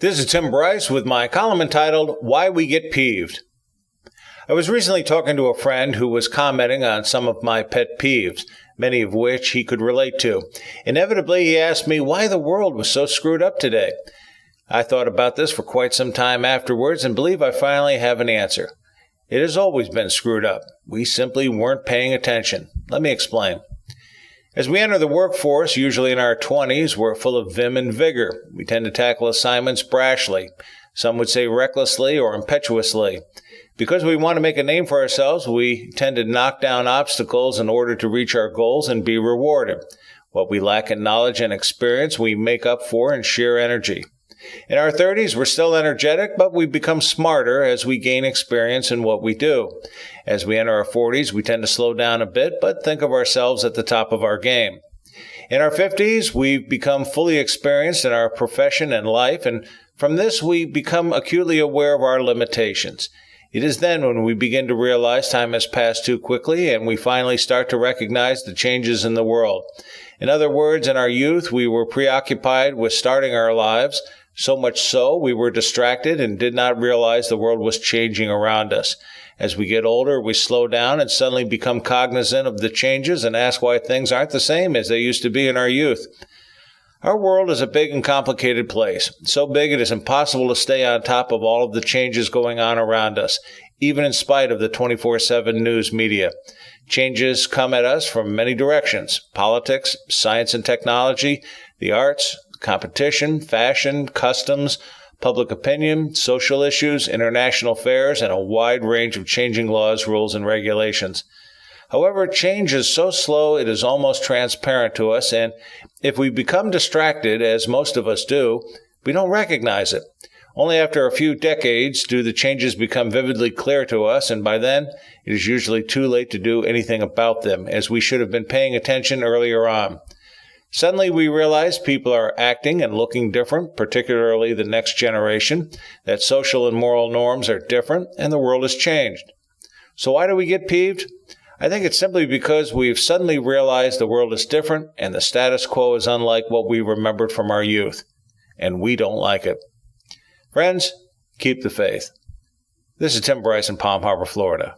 This is Tim Bryce with my column entitled, Why We Get Peeved. I was recently talking to a friend who was commenting on some of my pet peeves, many of which he could relate to. Inevitably, he asked me why the world was so screwed up today. I thought about this for quite some time afterwards and believe I finally have an answer. It has always been screwed up. We simply weren't paying attention. Let me explain. As we enter the workforce, usually in our 20s, we're full of vim and vigor. We tend to tackle assignments brashly. Some would say recklessly or impetuously. Because we want to make a name for ourselves, we tend to knock down obstacles in order to reach our goals and be rewarded. What we lack in knowledge and experience, we make up for in sheer energy. In our 30s, we're still energetic, but we become smarter as we gain experience in what we do. As we enter our 40s, we tend to slow down a bit, but think of ourselves at the top of our game. In our 50s, we've become fully experienced in our profession and life, and from this, we become acutely aware of our limitations. It is then when we begin to realize time has passed too quickly, and we finally start to recognize the changes in the world. In other words, in our youth, we were preoccupied with starting our lives, so much so we were distracted and did not realize the world was changing around us. As we get older, we slow down and suddenly become cognizant of the changes and ask why things aren't the same as they used to be in our youth. Our world is a big and complicated place, so big it is impossible to stay on top of all of the changes going on around us, even in spite of the 24/7 news media. Changes come at us from many directions: politics, science and technology, the arts, competition, fashion, customs, public opinion, social issues, international affairs, and a wide range of changing laws, rules, and regulations. However, change is so slow it is almost transparent to us, and if we become distracted, as most of us do, we don't recognize it. Only after a few decades do the changes become vividly clear to us, and by then, it is usually too late to do anything about them, as we should have been paying attention earlier on. Suddenly we realize people are acting and looking different, particularly the next generation, that social and moral norms are different, and the world has changed. So why do we get peeved? I think it's simply because we've suddenly realized the world is different and the status quo is unlike what we remembered from our youth, and we don't like it. Friends, keep the faith. This is Tim Bryce in Palm Harbor, Florida.